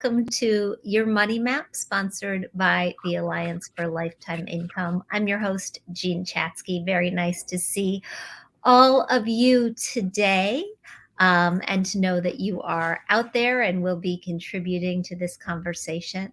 welcome to Your Money Map, sponsored by the Alliance for Lifetime Income. I'm your host, Jean Chatzky. Very nice to see all of you today, and to know that you are out there and will be contributing to this conversation.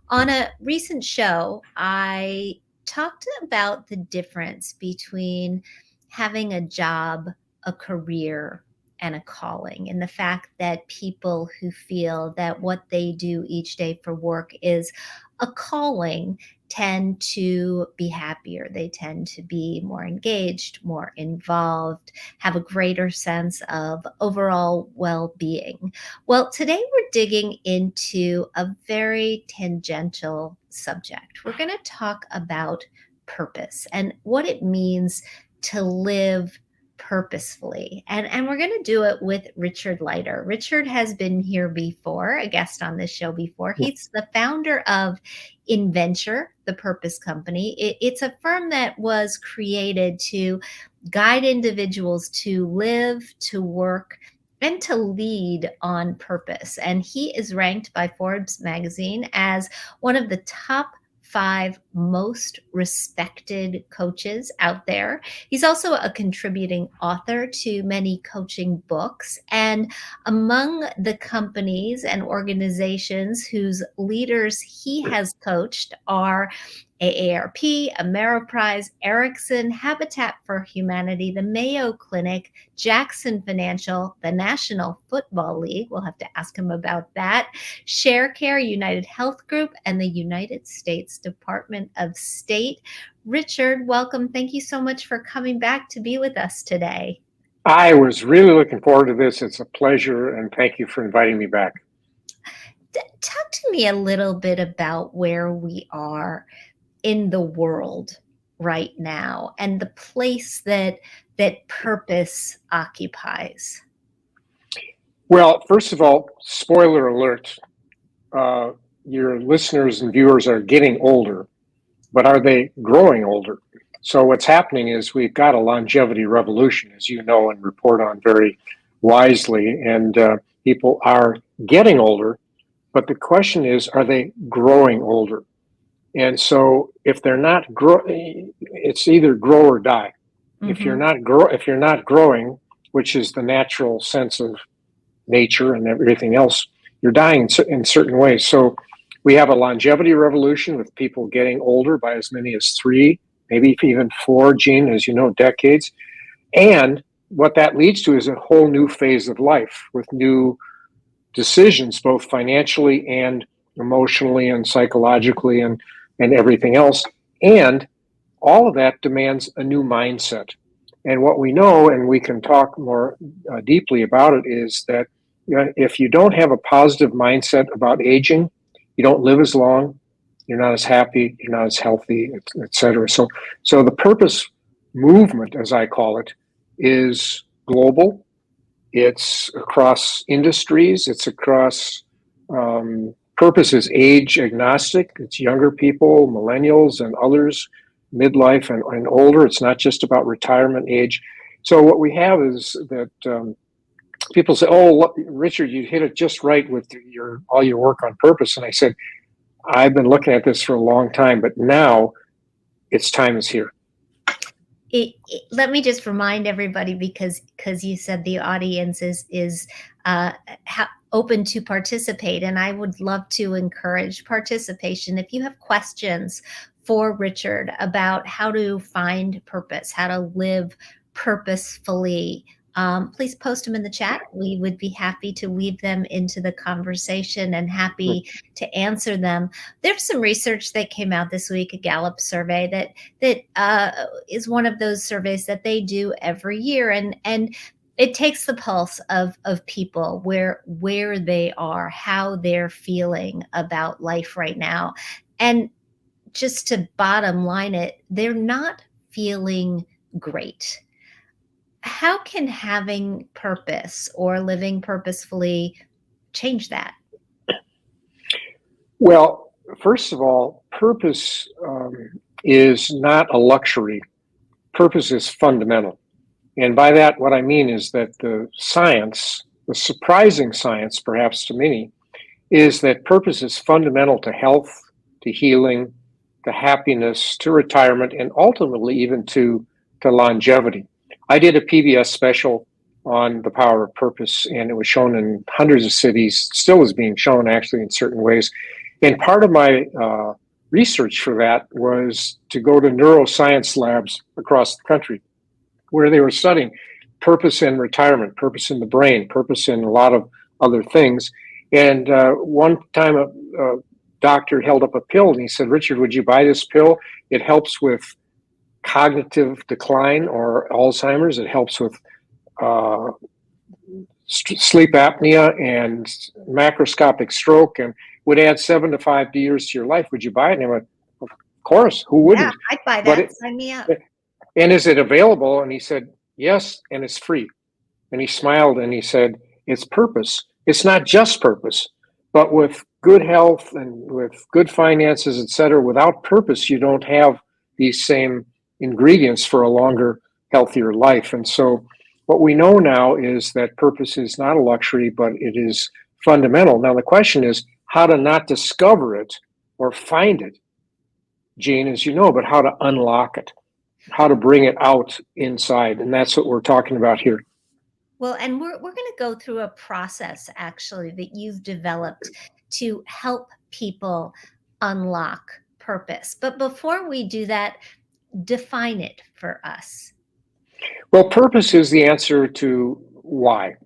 On a recent show, I talked about the difference between having a job, a career, and a calling, and the fact that people who feel that what they do each day for work is a calling tend to be happier. They tend to be more engaged, more involved, have a greater sense of overall well-being. Well, today we're digging into a very tangential subject. We're going to talk about purpose and what it means to live purposefully. And we're going to do it with Richard Leider. Richard has been here before, a guest on this show before. He's the founder of Inventure, the purpose company. It's a firm that was created to guide individuals to live, to work, and to lead on purpose. And he is ranked by Forbes magazine as one of the top 5 most respected coaches out there. He's also a contributing author to many coaching books. And among the companies and organizations whose leaders he has coached are AARP, Ameriprise, Ericsson, Habitat for Humanity, the Mayo Clinic, Jackson Financial, the National Football League, we'll have to ask him about that, ShareCare, United Health Group, and the United States Department of State. Richard, welcome. Thank you so much for coming back to be with us today. I was really looking forward to this. It's a pleasure, and thank you for inviting me back. Talk to me a little bit about where we are in the world right now and the place that purpose occupies. Well, first of all, spoiler alert, your listeners and viewers are getting older, but are they growing older? So what's happening is we've got a longevity revolution, as you know and report on very wisely, and people are getting older, but the question is, are they growing older? And so if they're not it's either grow or die. Mm-hmm. If you're not growing, which is the natural sense of nature and everything else, you're dying in certain ways. So we have a longevity revolution with people getting older by as many as 3, maybe even 4, Gene, as you know, decades. And what that leads to is a whole new phase of life with new decisions, both financially and emotionally and psychologically and everything else. And all of that demands a new mindset. And what we know, and we can talk more deeply about it, is that if you don't have a positive mindset about aging, you don't live as long, you're not as happy, you're not as healthy, et cetera. So the purpose movement, as I call it, is global. It's across industries. It's across purpose is age agnostic. It's younger people, millennials and others, midlife and older. It's not just about retirement age. So what we have is that people say, "Oh, Richard, you hit it just right with all your work on purpose." And I said, "I've been looking at this for a long time, but now its time is here." Let me just remind everybody, because you said the audience is open to participate, and I would love to encourage participation. If you have questions for Richard about how to find purpose, how to live purposefully, please post them in the chat. We would be happy to weave them into the conversation and happy to answer them. There's some research that came out this week, a Gallup survey that is one of those surveys that they do every year, and it takes the pulse of people, where they are, how they're feeling about life right now. And just to bottom line it, they're not feeling great. How can having purpose or living purposefully change that? Well, first of all, purpose is not a luxury. Purpose is fundamental. And by that, what I mean is that the science, the surprising science, perhaps to many, is that purpose is fundamental to health, to healing, to happiness, to retirement, and ultimately even to longevity. I did a PBS special on the power of purpose, and it was shown in hundreds of cities, still is being shown actually in certain ways. And part of my research for that was to go to neuroscience labs across the country where they were studying purpose in retirement, purpose in the brain, purpose in a lot of other things. And one time a doctor held up a pill and he said, "Richard, would you buy this pill? It helps with cognitive decline or Alzheimer's. It helps with sleep apnea and macroscopic stroke and would add 7 to 5 years to your life. Would you buy it?" And I went, "Of course, who wouldn't?" Yeah, I'd buy But that. Sign me up. and is it available? And he said, "Yes, and it's free." And he smiled and he said, "It's purpose. It's not just purpose, but with good health and with good finances, et cetera, without purpose, you don't have these same ingredients for a longer, healthier life." And so what we know now is that purpose is not a luxury, but it is fundamental. Now, the question is how to not discover it or find it, Jean, as you know, but how to unlock it, how to bring it out inside. And that's what we're talking about here. Well, and we're going to go through a process actually that you've developed to help people unlock purpose. But before we do that, define it for us. Well, purpose is the answer to why.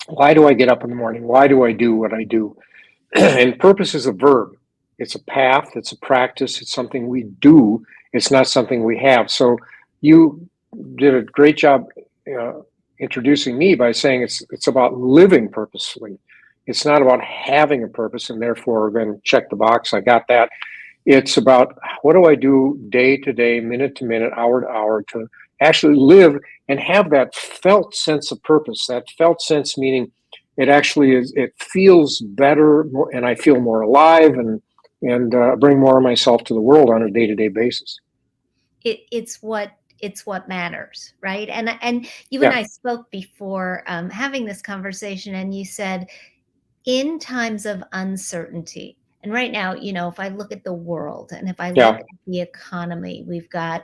Why do I get up in the morning? Why do I do what I do? And purpose is a verb. It's a path. It's a practice. It's something we do. It's not something we have. So you did a great job introducing me by saying it's about living purposefully. It's not about having a purpose and therefore then check the box. I got that. It's about what do I do day to day, minute to minute, hour to hour to actually live and have that felt sense of purpose. That felt sense meaning it actually is. It feels better, and I feel more alive, and bring more of myself to the world on a day to day basis. It's what matters, right? And you and Yeah, I spoke before having this conversation, and you said in times of uncertainty. And right now, if I look at the world and if I look yeah, at the economy, we've got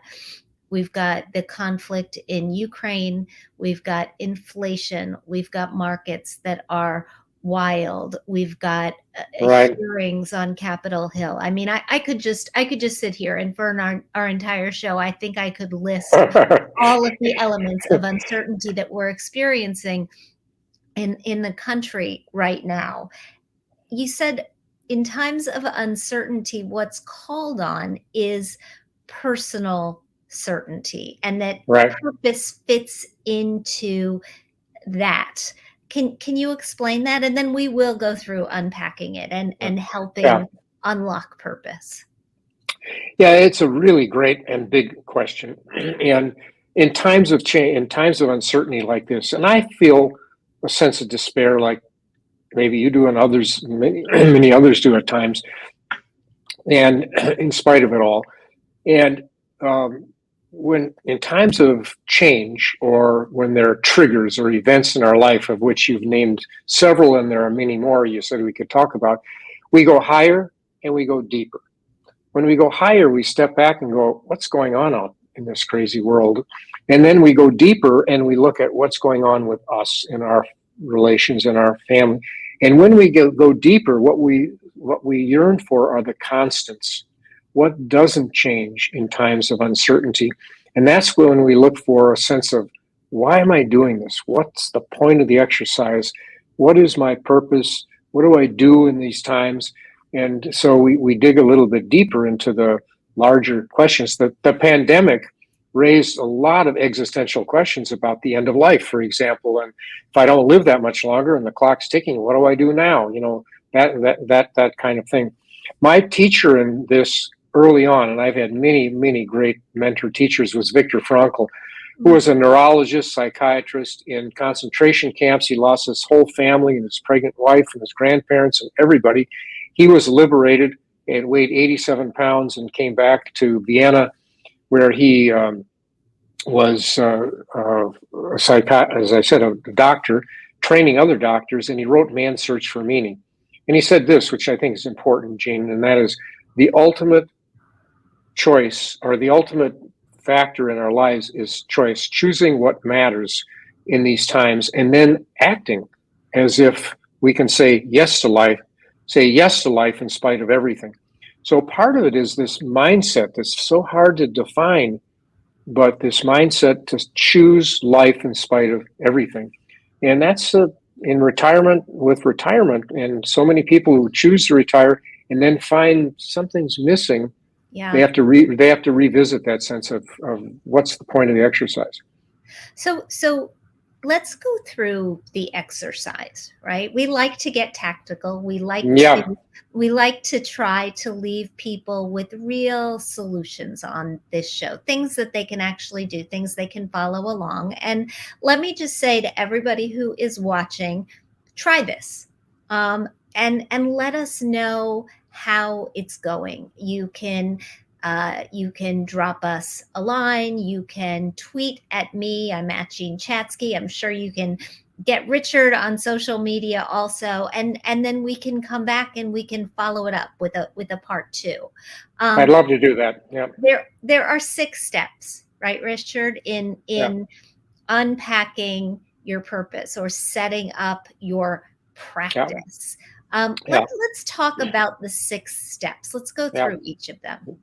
the conflict in Ukraine, we've got inflation, we've got markets that are wild, we've got right. hearings on Capitol Hill. I mean, I could just sit here and for our entire show, I think I could list all of the elements of uncertainty that we're experiencing in the country right now. You said in times of uncertainty, what's called on is personal certainty, and that Right. purpose fits into that. Can you explain that? And then we will go through unpacking it and Yeah. helping unlock purpose. Yeah, it's a really great and big question. And in times of change, in times of uncertainty like this, and I feel a sense of despair like maybe you do and others, many others do at times, and in spite of it all. And when in times of change or when there are triggers or events in our life of which you've named several and there are many more you said we could talk about, we go higher and we go deeper. When we go higher, we step back and go, what's going on out in this crazy world? And then we go deeper and we look at what's going on with us in our relations in our family. And when we go deeper, what we yearn for are the constants. What doesn't change in times of uncertainty? And that's when we look for a sense of why am I doing this? What's the point of the exercise? What is my purpose? What do I do in these times? And so we dig a little bit deeper into the larger questions. The pandemic raised a lot of existential questions about the end of life, for example. And if I don't live that much longer and the clock's ticking, what do I do now? That kind of thing. My teacher in this early on, and I've had many great mentor teachers, was Viktor Frankl, who was a neurologist, psychiatrist in concentration camps. He lost his whole family and his pregnant wife and his grandparents and everybody. He was liberated and weighed 87 pounds and came back to Vienna, where he was, as I said, a doctor, training other doctors, and he wrote Man's Search for Meaning. And he said this, which I think is important, Gene, and that is the ultimate choice, or the ultimate factor in our lives is choice, choosing what matters in these times, and then acting as if we can say yes to life, in spite of everything. So part of it is this mindset that's so hard to define, but this mindset to choose life in spite of everything. And that's in with retirement, and so many people who choose to retire and then find something's missing. They Yeah. have to revisit that sense of what's the point of the exercise. So let's go through the exercise, right? We like to get tactical. Yeah, We like to try to leave people with real solutions on this show, things that they can actually do, things they can follow along. And let me just say to everybody who is watching, try this. And let us know how it's going. You can drop us a line. You can tweet at me. I'm at Jean Chatzky. I'm sure you can get Richard on social media also, and then we can come back and we can follow it up with a part two. I'd love to do that. Yeah, There are 6 steps, right, Richard, in yeah, unpacking your purpose or setting up your yeah, practice. yeah, Let's talk about the 6 steps. Let's go yeah. through each of them.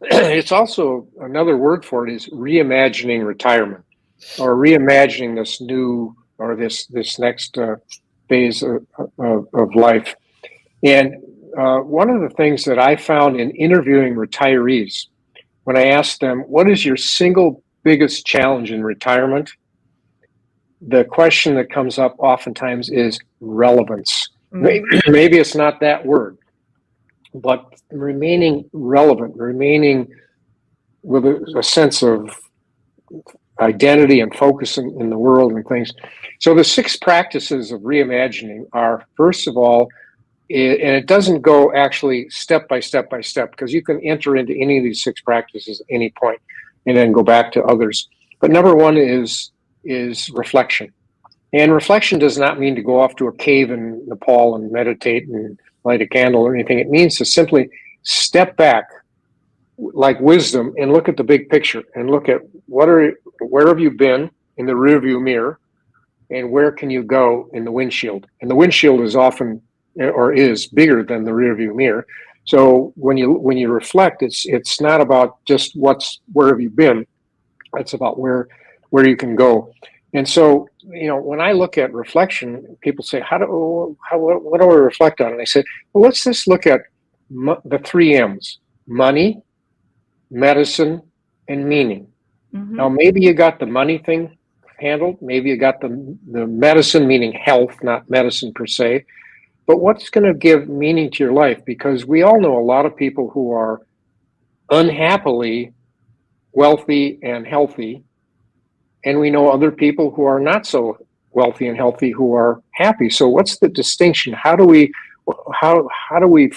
It's also, another word for it is reimagining retirement, or reimagining this new, or this next phase of life. And one of the things that I found in interviewing retirees, when I asked them, what is your single biggest challenge in retirement? The question that comes up oftentimes is relevance. Maybe it's not that word, but remaining relevant, remaining with a sense of identity and focus in the world and things. So the 6 practices of reimagining are, first of all, and it doesn't go actually step by step by step, because you can enter into any of these 6 practices at any point and then go back to others. But number 1 is reflection. And reflection does not mean to go off to a cave in Nepal and meditate and light a candle or anything. It means to simply step back like wisdom and look at the big picture and look at where have you been in the rearview mirror, and where can you go in the windshield. And the windshield is often, or is, bigger than the rearview mirror. So when you reflect, it's not about just where have you been. It's about where you can go. And so, when I look at reflection, people say, what do I reflect on? And I say, well, let's just look at the 3 M's: money, medicine, and meaning. Mm-hmm. Now, maybe you got the money thing handled. Maybe you got the medicine, meaning health, not medicine per se. But what's going to give meaning to your life? Because we all know a lot of people who are unhappily wealthy and healthy, and we know other people who are not so wealthy and healthy who are happy. So what's the distinction? How do we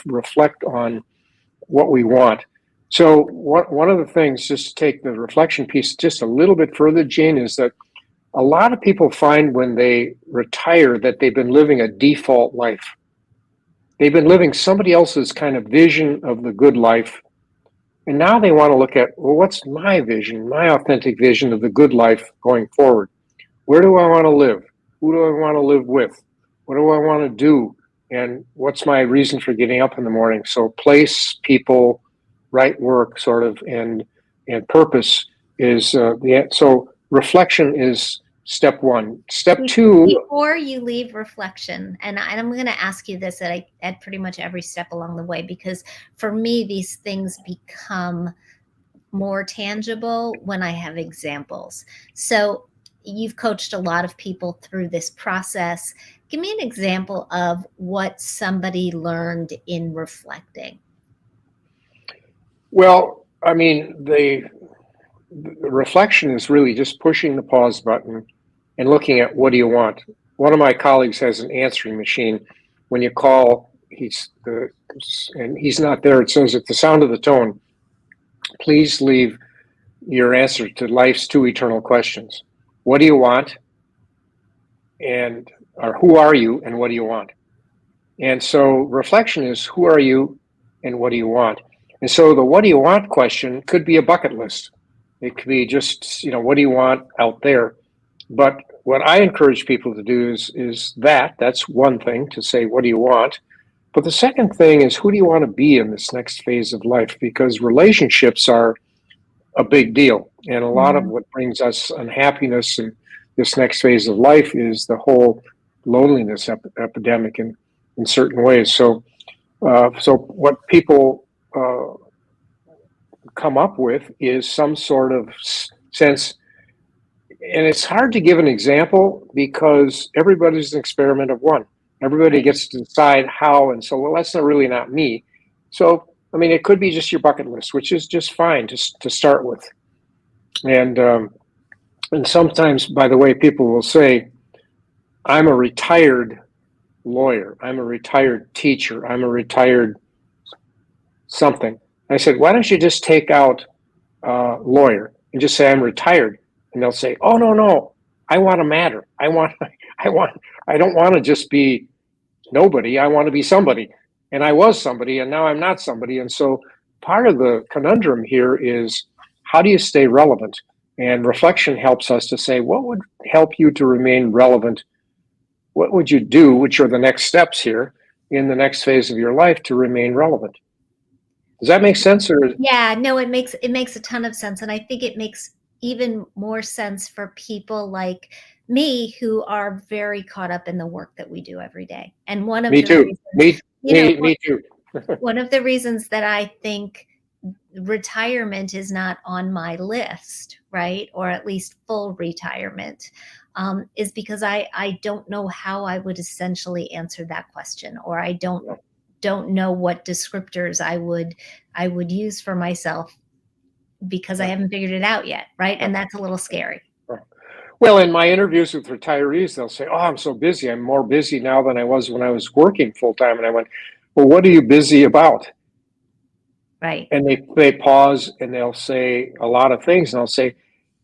reflect on what we want? So one of the things, just to take the reflection piece just a little bit further, Jane, is that a lot of people find when they retire that they've been living a default life. They've been living somebody else's kind of vision of the good life. And now they want to look at, well, what's my vision, my authentic vision of the good life going forward? Where do I want to live? Who do I want to live with? What do I want to do? And what's my reason for getting up in the morning? So place, people, right work, sort of, and purpose is so reflection is step 1. Step 2. Before you leave reflection, and I'm going to ask you this at pretty much every step along the way, because for me, these things become more tangible when I have examples. So you've coached a lot of people through this process. Give me an example of what somebody learned in reflecting. Well, I mean, the reflection is really just pushing the pause button and looking at, what do you want? One of my colleagues has an answering machine. When you call, and he's not there, it says, at the sound of the tone, please leave your answer to life's 2 eternal questions. What do you want? Or who are you, and what do you want? And so reflection is, who are you and what do you want? And so the what do you want question could be a bucket list. It could be just, what do you want out there? But what I encourage people to do is that's one thing, to say, what do you want? But the second thing is, who do you want to be in this next phase of life? Because relationships are a big deal. And a lot of Mhm. what brings us unhappiness in this next phase of life is the whole loneliness epidemic in certain ways. So what people come up with is some sort of sense, and it's hard to give an example because everybody's an experiment of one. Everybody Right. gets to decide how, and so, well, that's not me. So, I mean, it could be just your bucket list, which is just fine to start with. And sometimes, by the way, people will say, I'm a retired lawyer, I'm a retired teacher, I'm a retired something. I said, why don't you just take out lawyer and just say I'm retired? And they'll say, oh, no, I want to matter. I want, I don't want to just be nobody. I want to be somebody. And I was somebody, and now I'm not somebody. And so part of the conundrum here is, how do you stay relevant? And reflection helps us to say, what would help you to remain relevant? What would you do, which are the next steps here in the next phase of your life, to remain relevant? Does that make sense? Or Yeah, no, it makes a ton of sense, and I think it makes even more sense for people like me who are very caught up in the work that we do every day. And one of me the too. reasons, Me too. one of the reasons that I think retirement is not on my list, right? Or at least full retirement, is because I don't know how I would essentially answer that question, or I don't know what descriptors I would use for myself because I haven't figured it out yet, right? And that's a little scary. Well, in my interviews with retirees, they'll say, "Oh, I'm so busy. I'm more busy now than I was when I was working full time." And I went, "Well, what are you busy about?" Right. And they pause and they'll say a lot of things, and I'll say,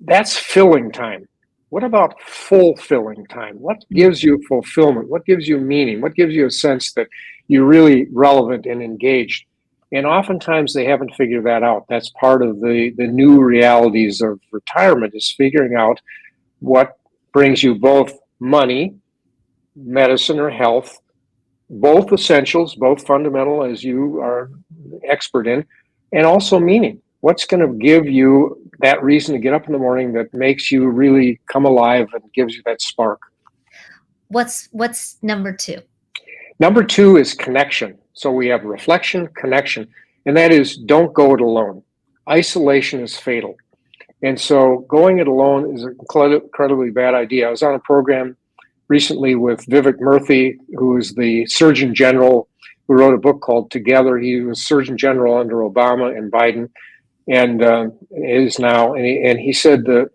"That's filling time. What about fulfilling time? What Mm. gives you fulfillment? What gives you meaning? What gives you a sense that you're really relevant and engaged?" And oftentimes they haven't figured that out. That's part of the new realities of retirement, is figuring out what brings you both money, medicine, or health, both essentials, both fundamental, as you are expert in, and also meaning. What's going to give you that reason to get up in the morning that makes you really come alive and gives you that spark? What's number two? Number two is connection. So we have reflection, connection, and that is, don't go it alone. Isolation is fatal. And so going it alone is an incredibly bad idea. I was on a program recently with Vivek Murthy, who is the Surgeon General, who wrote a book called Together. He was Surgeon General under Obama and Biden, and is now. And he said the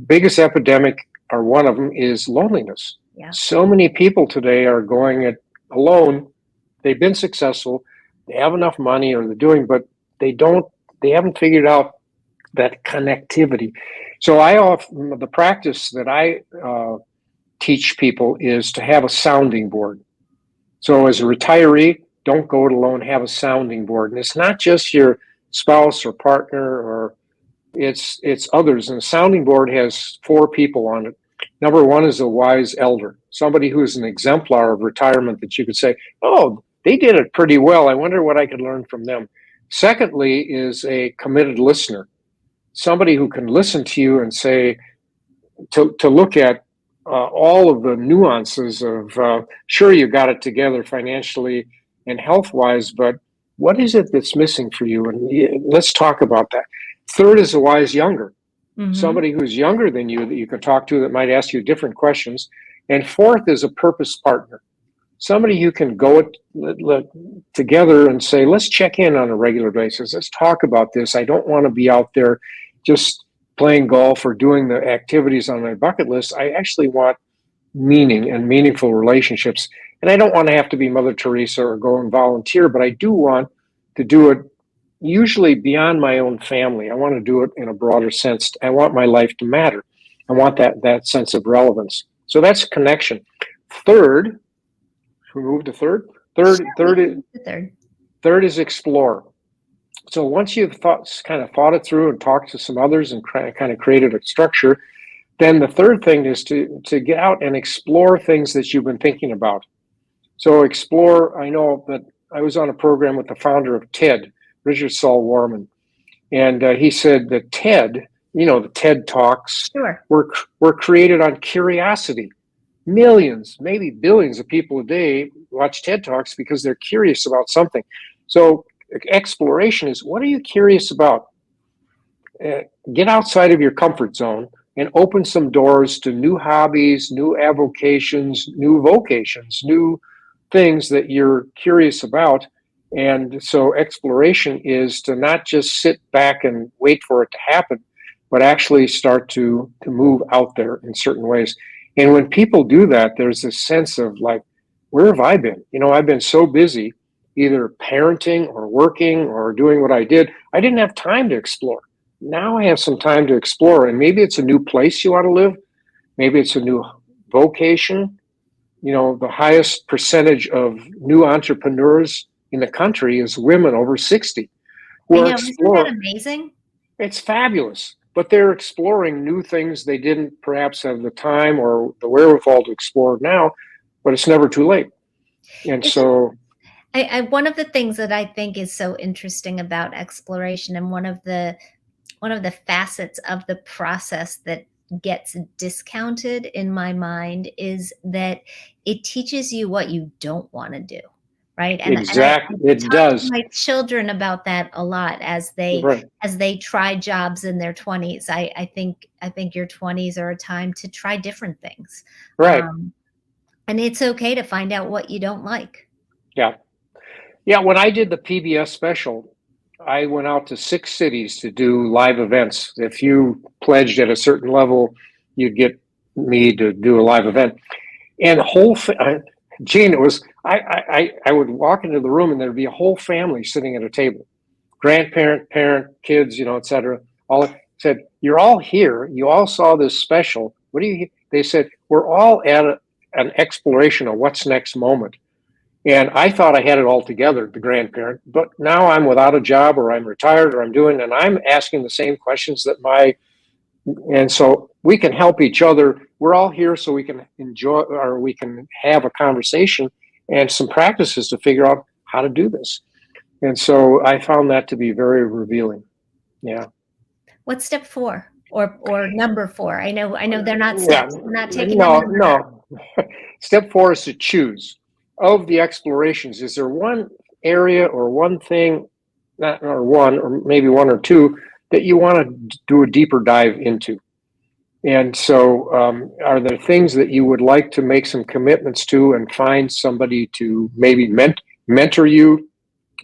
biggest epidemic, or one of them, is loneliness. Yeah. So many people today are going it alone. They've been successful. They have enough money, or they're doing, but they don't. They haven't figured out that connectivity. So the practice that I teach people is to have a sounding board. So as a retiree, don't go it alone, have a sounding board. And it's not just your spouse or partner, or it's others. And the sounding board has four people on it. Number one is a wise elder, somebody who is an exemplar of retirement that you could say, oh, they did it pretty well. I wonder what I could learn from them. Secondly is a committed listener, somebody who can listen to you and say, to look at all of the nuances of, sure, you got it together financially and health wise, but what is it that's missing for you? And let's talk about that. Third is a wise younger, Mm-hmm. somebody who's younger than you that you can talk to that might ask you different questions. And fourth is a purpose partner, somebody you can go together and say, let's check in on a regular basis. Let's talk about this. I don't want to be out there just playing golf or doing the activities on my bucket list. I actually want meaning and meaningful relationships. And I don't want to have to be Mother Teresa or go and volunteer, but I do want to do it usually beyond my own family. I want to do it in a broader sense. I want my life to matter. I want that sense of relevance. So that's connection. Third, we move to third. Sure, Third, we third, can is- do the third. third is explore. So once you've kind of thought it through and talked to some others and kind of created a structure, then the third thing is to get out and explore things that you've been thinking about. So explore. I know that I was on a program with the founder of TED, Richard Warman, and he said that TED, the TED Talks, Sure. were created on curiosity. Millions, maybe billions of people a day watch TED Talks because they're curious about something. So exploration is, what are you curious about? Get outside of your comfort zone and open some doors to new hobbies, new avocations, new vocations, new things that you're curious about. And so exploration is to not just sit back and wait for it to happen, but actually start to move out there in certain ways. And when people do that, there's this sense of like, where have I been? I've been so busy either parenting or working or doing what I did. I didn't have time to explore. Now I have some time to explore, and maybe it's a new place you want to live. Maybe it's a new vocation. The highest percentage of new entrepreneurs in the country is women over 60 who I are know, isn't that exploring. amazing? It's fabulous, but they're exploring new things they didn't perhaps have the time or the wherewithal to explore now, but it's never too late. And Isn't so, one of the things that I think is so interesting about exploration, and one of the facets of the process that gets discounted in my mind, is that it teaches you what you don't want to do, right? And I exactly, it talk to does. my children about that a lot as they Right, try jobs in their 20s. I think your 20s are a time to try different things. right. Um, and it's okay to find out what you don't like. Yeah. Yeah, when I did the PBS special, I went out to 6 cities to do live events. If you pledged at a certain level, you'd get me to do a live event. And Gene, it was I would walk into the room and there'd be a whole family sitting at a table, grandparent, parent, kids, et cetera. All said, "You're all here. You all saw this special. What do you?" They said, "We're all at an exploration of what's next moment." And I thought I had it all together, the grandparent, but now I'm without a job or I'm retired or and I'm asking the same questions and so we can help each other. We're all here so we can enjoy or we can have a conversation and some practices to figure out how to do this. And so I found that to be very revealing. Yeah. What's step 4 or number 4? I know they're not Yeah. steps. I'm not taking them No, in order. no. Step 4 is to choose. Of the explorations, is there one area or one thing, not or one, or maybe one or two, that you want to do a deeper dive into? And so, are there things that you would like to make some commitments to and find somebody to maybe mentor you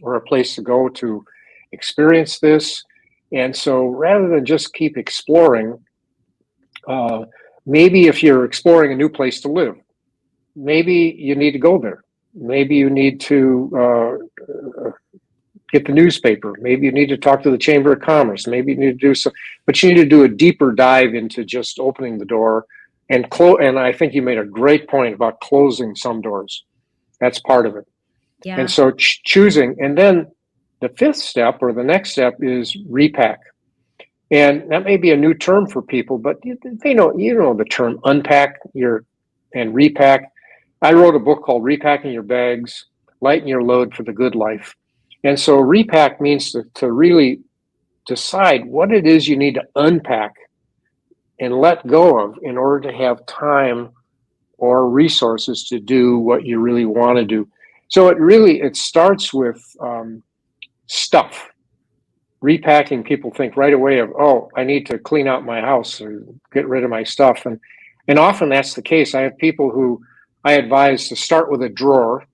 or a place to go to experience this? And so, rather than just keep exploring, uh, maybe if you're exploring a new place to live, maybe you need to go there. Maybe you need to get the newspaper. Maybe you need to talk to the Chamber of Commerce. Maybe you need to do some, but you need to do a deeper dive into just opening the door and close. And I think you made a great point about closing some doors. That's part of it. And Yeah. so choosing, and then the fifth step or the next step is repack. And that may be a new term for people, but they know the term unpack and repack. I wrote a book called Repacking Your Bags, Lighten Your Load for the Good Life. And so repack means to really decide what it is you need to unpack and let go of in order to have time or resources to do what you really want to do. So it starts with stuff. Repacking, people think right away of, oh, I need to clean out my house or get rid of my stuff. And often that's the case. I have people who I advise to start with a drawer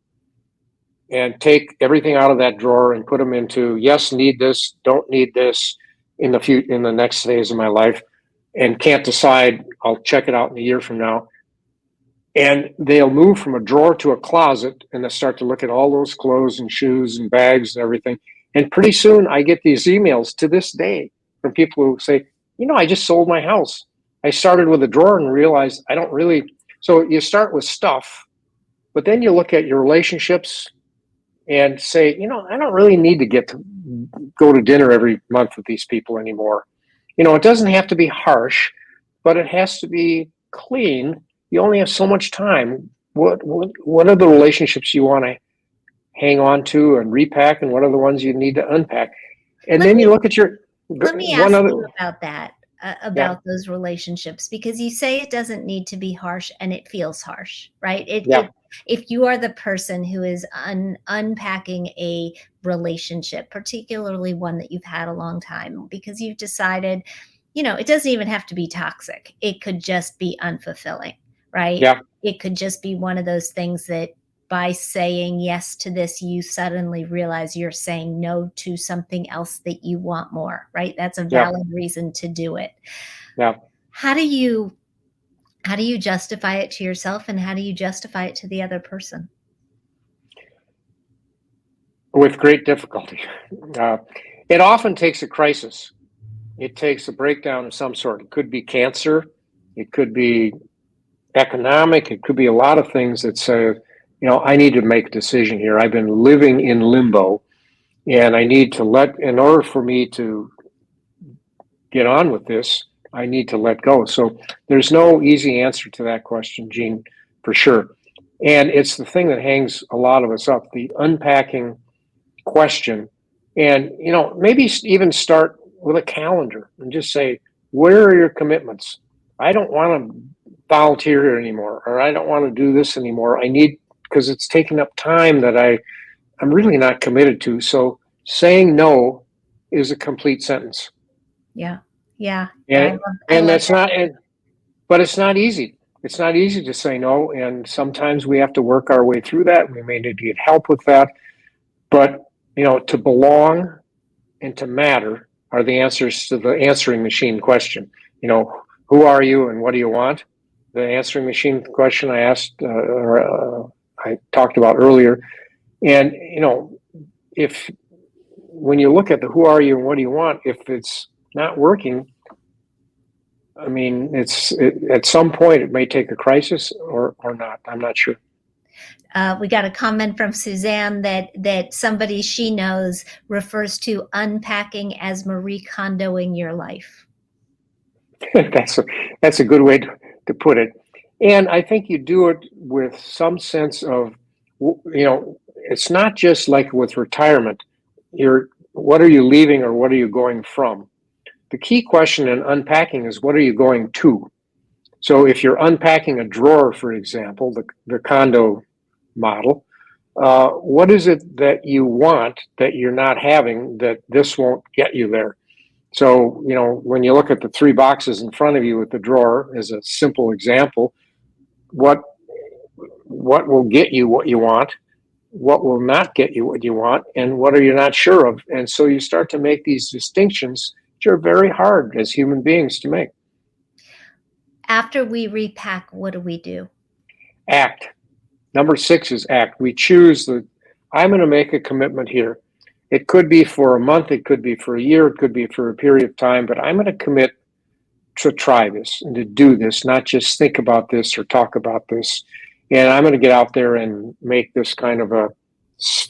and take everything out of that drawer and put them into, yes, need this, don't need this in the next phase of my life, and can't decide, I'll check it out in a year from now. And they'll move from a drawer to a closet and they'll start to look at all those clothes and shoes and bags and everything. And pretty soon I get these emails to this day from people who say, I just sold my house. I started with a drawer and realized I don't really. So you start with stuff, but then you look at your relationships, and say, I don't really need to go to dinner every month with these people anymore. It doesn't have to be harsh, but it has to be clean. You only have so much time. What are the relationships you want to hang on to and repack, and what are the ones you need to unpack? And Let then me you look at your let me one ask other. you about that, Yeah, about those relationships, because you say it doesn't need to be harsh and it feels harsh, right? yeah, If you are the person who is unpacking a relationship, particularly one that you've had a long time, because you've decided, it doesn't even have to be toxic. It could just be unfulfilling, right? yeah, It could just be one of those things that by saying yes to this, you suddenly realize you're saying no to something else that you want more, right? That's a yeah, valid reason to do it. yeah. How do you how do you justify it to yourself, and how do you justify it to the other person? With great difficulty. Uh, it often takes a crisis. It takes a breakdown of some sort. It could be cancer. It could be economic. It could be a lot of things that say, I need to make a decision here. I've been living in limbo, and I need to in order for me to get on with this, I need to let go. So there's no easy answer to that question, Gene, for sure. And it's the thing that hangs a lot of us up, the unpacking question. And, maybe even start with a calendar and just say, where are your commitments? I don't want to volunteer here anymore, or I don't want to do this anymore. Because it's taking up time that I'm really not committed to. So saying no is a complete sentence. Yeah. Yeah. Yeah. And, I and love that's that. not, and, but it's not easy. It's not easy to say no. And sometimes we have to work our way through that. We may need to get help with that. But, to belong and to matter are the answers to the answering machine question. Who are you and what do you want? The answering machine question I asked, or I talked about earlier. And, if when you look at the who are you and what do you want, if it's not working, I mean, at some point it may take a crisis or not. I'm not sure. We got a comment from Suzanne that somebody she knows refers to unpacking as Marie Kondoing your life. that's a, that's a good way to put it. And I think you do it with some sense of, it's not just like with retirement. What are you leaving or what are you going from? The key question in unpacking is what are you going to? So if you're unpacking a drawer, for example, the condo model, what is it that you want that you're not having that this won't get you there? So, when you look at the three boxes in front of you with the drawer as a simple example, what what will get you what you want, what will not get you what you want, and what are you not sure of? And so you start to make these distinctions, which are very hard as human beings to make. After we repack, what do we do? Act. Number 6 is act. We choose I'm going to make a commitment here. It could be for a month, it could be for a year, it could be for a period of time, but I'm going to commit to try this and to do this, not just think about this or talk about this. And I'm going to get out there and make this kind of a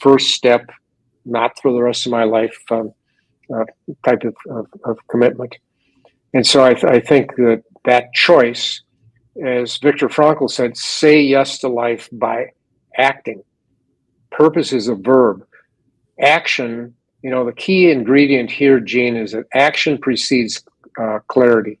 first step, not for the rest of my life uh, type of commitment. And so I think that choice, as Viktor Frankl said, say yes to life by acting. Purpose is a verb. Action, the key ingredient here, Gene, is that action precedes clarity.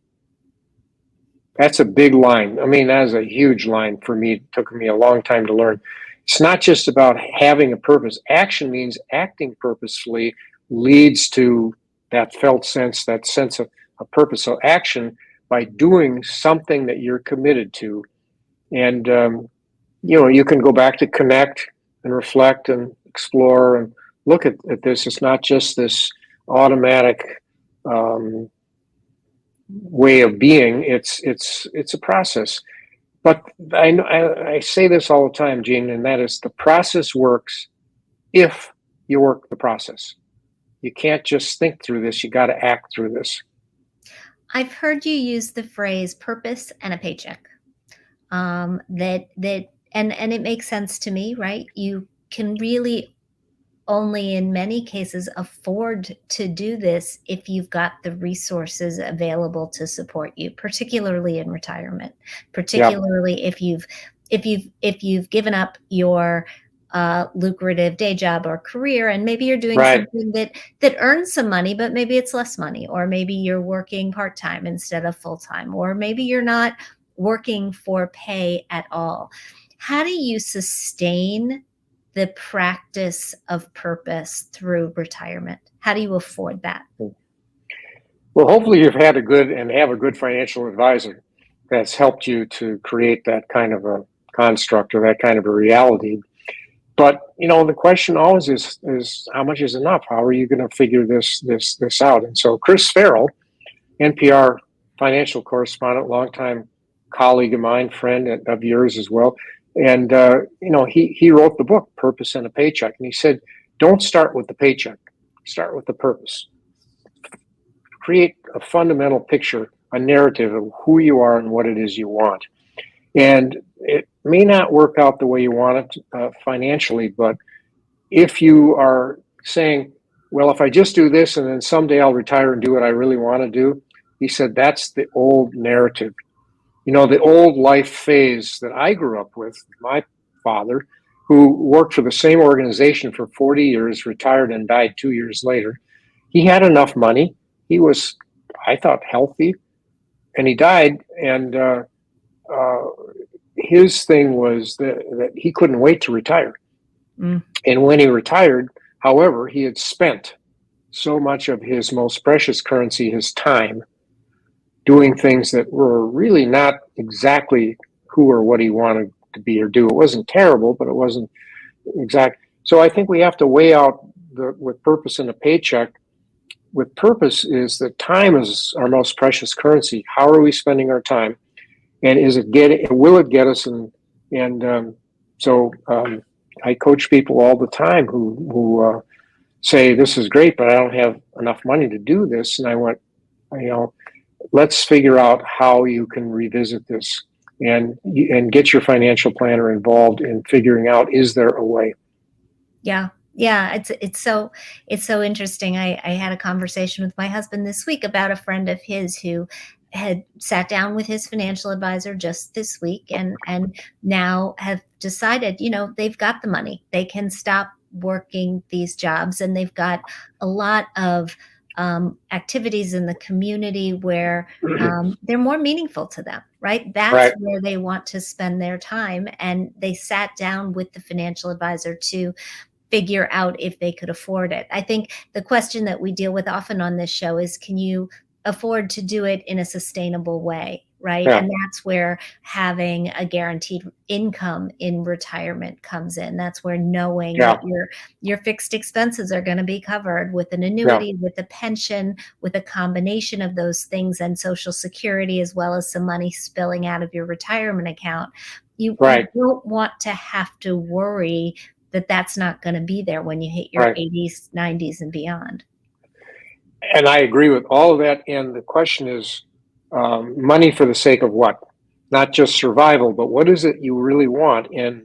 That's a big line. I mean, that is a huge line for me. It took me a long time to learn. It's not just about having a purpose. Action means acting purposefully leads to that felt sense, that sense of purpose. So action by doing something that you're committed to. And, you can go back to connect and reflect and explore and look at this. It's not just this automatic um, way of being. It's a process. But I say this all the time, Gene, and that is the process works if you work the process. You can't just think through this. You got to act through this. I've heard you use the phrase purpose and a paycheck. That and it makes sense to me, right? You can really only in many cases afford to do this if you've got the resources available to support you, particularly in retirement, Yeah. particularly if you've given up your lucrative day job or career, and maybe you're doing Right. something that earns some money, but maybe it's less money, or maybe you're working part-time instead of full-time, or maybe you're not working for pay at all. How do you sustain the practice of purpose through retirement? How do you afford that? Well, hopefully you've had a good and have a good financial advisor that's helped you to create that kind of a construct or that kind of a reality. But the question always is how much is enough? How are you going to figure this out? And so Chris Farrell, NPR financial correspondent, longtime colleague of mine, friend of yours as well, and he wrote the book Purpose and a Paycheck, and he said, don't start with the paycheck, start with the purpose. Create a fundamental picture, a narrative of who you are and what it is you want. And it may not work out the way you want it financially, but if you are saying, well, if I just do this and then someday I'll retire and do what I really want to do, he said that's the old narrative. The old life phase that I grew up with, my father, who worked for the same organization for 40 years, retired and died 2 years later. He had enough money. He was, I thought, healthy, and he died. And his thing was that he couldn't wait to retire. Mm. And when he retired, however, he had spent so much of his most precious currency, his time, doing things that were really not exactly who or what he wanted to be or do. It wasn't terrible, but it wasn't exact. So I think we have to weigh out with purpose and a paycheck. With purpose is that time is our most precious currency. How are we spending our time? And will it get us? So I coach people all the time who say, this is great, but I don't have enough money to do this. And I went, let's figure out how you can revisit this and get your financial planner involved in figuring out, is there a way? Yeah. Yeah, it's so interesting. I had a conversation with my husband this week about a friend of his who had sat down with his financial advisor just this week, and now have decided, they've got the money. They can stop working these jobs, and they've got a lot of activities in the community where they're more meaningful to them, right? That's Right. where they want to spend their time. And they sat down with the financial advisor to figure out if they could afford it. I think the question that we deal with often on this show is, can you afford to do it in a sustainable way, right? Yeah. And that's where having a guaranteed income in retirement comes in. That's where knowing Yeah. that your fixed expenses are going to be covered with an Yeah. annuity, with a pension, with a combination of those things, and Social Security, as well as some money spilling out of your retirement account. You Right. don't want to have to worry that that's not going to be there when you hit your Right. 80s, 90s, and beyond. And I agree with all of that. And the question is, money for the sake of what? Not just survival, but what is it you really want? And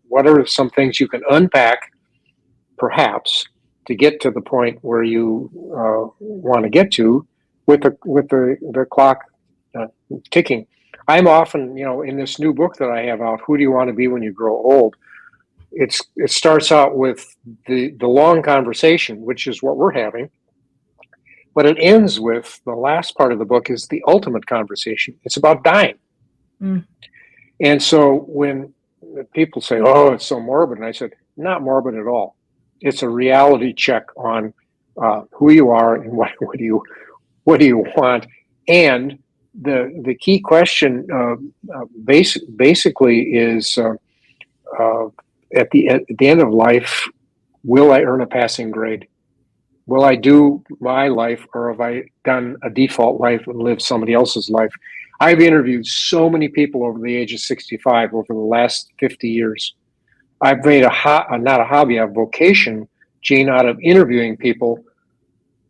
what are some things you can unpack, perhaps, to get to the point where you want to get to with the clock ticking. I'm often, in this new book that I have out, Who Do You Want to Be When You Grow Old? It starts out with the long conversation, which is what we're having, but it ends with the last part of the book is the ultimate conversation. It's about dying. Mm. And so when people say, "Oh, it's so morbid," and I said, "Not morbid at all. It's a reality check on who you are and what do you want." And the key question basically is at the end of life, will I earn a passing grade? Will I do my life, or have I done a default life and lived somebody else's life? I've interviewed so many people over the age of 65 over the last 50 years. I've made not a hobby, a vocation, Gene, out of interviewing people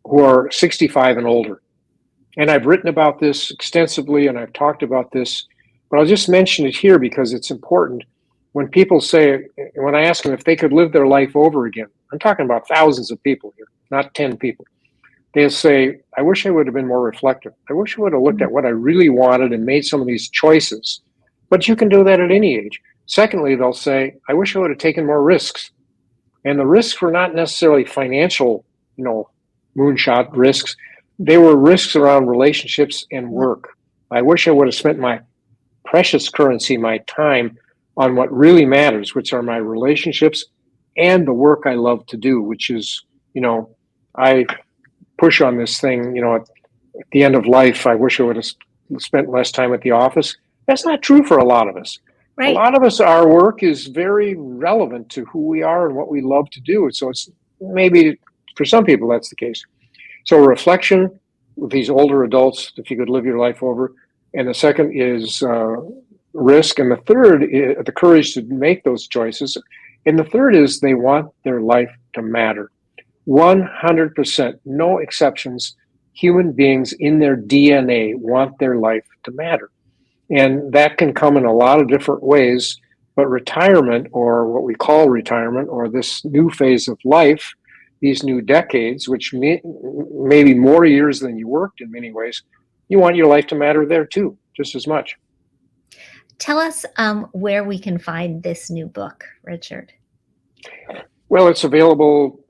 who are 65 and older. And I've written about this extensively, and I've talked about this, but I'll just mention it here because it's important. when people say, when I ask them if they could live their life over again, I'm talking about thousands of people here, not 10 people. They'll say, I wish I would have been more reflective. I wish I would have looked at what I really wanted and made some of these choices. But you can do that at any age. Secondly, they'll say, I wish I would have taken more risks. And the risks were not necessarily financial, moonshot risks. They were risks around relationships and work. I wish I would have spent my precious currency, my time, on what really matters, which are my relationships and the work I love to do, which is, I push on this thing, at the end of life, I wish I would have spent less time at the office. That's not true for a lot of us. Right. A lot of us, our work is very relevant to who we are and what we love to do. So it's maybe for some people that's the case. So reflection with these older adults, if you could live your life over. And the second is risk. And the third is the courage to make those choices. And the third is they want their life to matter. 100%, no exceptions. Human beings in their DNA want their life to matter. And that can come in a lot of different ways. But retirement, or what we call retirement, or this new phase of life, these new decades, which maybe more years than you worked in many ways, you want your life to matter there too, just as much. Tell us where we can find this new book, Richard. Well, it's available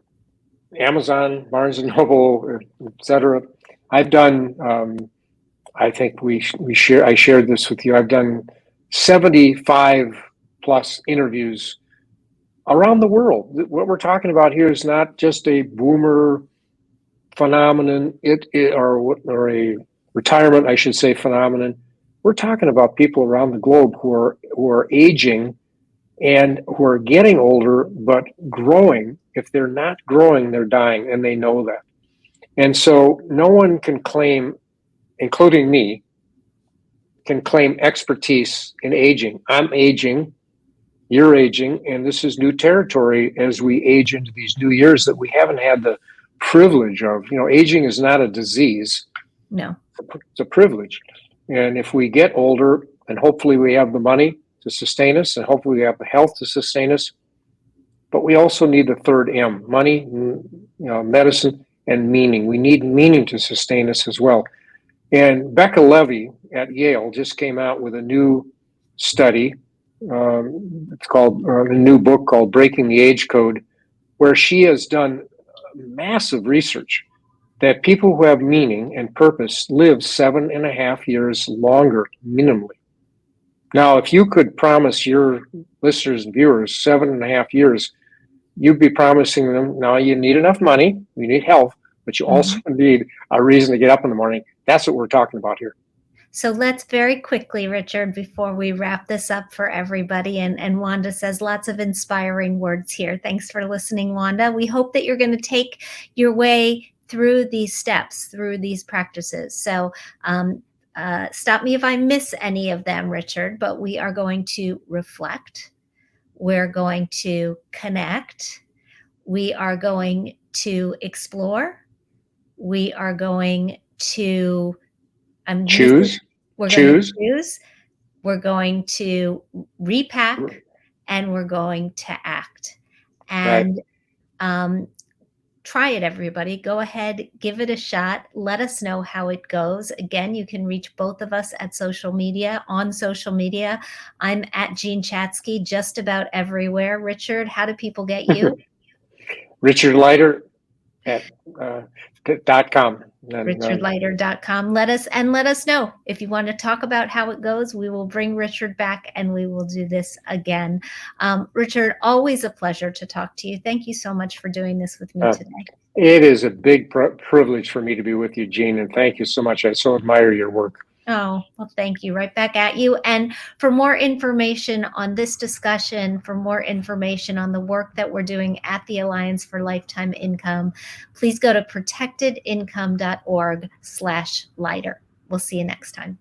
Amazon, Barnes and Noble, etc. I've done. I think I shared this with you. I've done 75 plus interviews around the world. What we're talking about here is not just a boomer phenomenon, or a retirement, I should say, phenomenon. We're talking about people around the globe who are aging and who are getting older, but growing. If they're not growing, they're dying, and they know that. And so no one can claim, including me, can claim expertise in aging. I'm aging, you're aging, and this is new territory as we age into these new years that we haven't had the privilege of. Aging is not a disease. No. It's a privilege. And if we get older, and hopefully we have the money to sustain us, and hopefully we have the health to sustain us, but we also need the third M: money, medicine, and meaning. We need meaning to sustain us as well. And Becca Levy at Yale just came out with a new study. It's called a new book called Breaking the Age Code, where she has done massive research that people who have meaning and purpose live 7.5 years longer, minimally. Now, if you could promise your listeners and viewers 7.5 years, you'd be promising them, now you need enough money, you need health, but you also need a reason to get up in the morning. That's what we're talking about here. So let's very quickly, Richard, before we wrap this up for everybody, and Wanda says lots of inspiring words here. Thanks for listening, Wanda. We hope that you're going to take your way through these steps, through these practices. So stop me if I miss any of them, Richard, but we are going to reflect. We're going to connect. We are going to explore. We are going to choose. We're going to choose. We're going to repack, and we're going to act. And try it, everybody. Go ahead, give it a shot. Let us know how it goes. Again, you can reach both of us at social media, on social media. I'm at Jean Chatzky just about everywhere. Richard, how do people get you? Richard Leider at .com. RichardLeider.com. Let us know if you want to talk about how it goes. We will bring Richard back, and we will do this again. Richard, always a pleasure to talk to you. Thank you so much for doing this with me today. It is a big privilege for me to be with you, Jean, and thank you so much. I so admire your work. Oh, well, thank you. Right back at you. And for more information on this discussion, for more information on the work that we're doing at the Alliance for Lifetime Income, please go to protectedincome.org/Leider. We'll see you next time.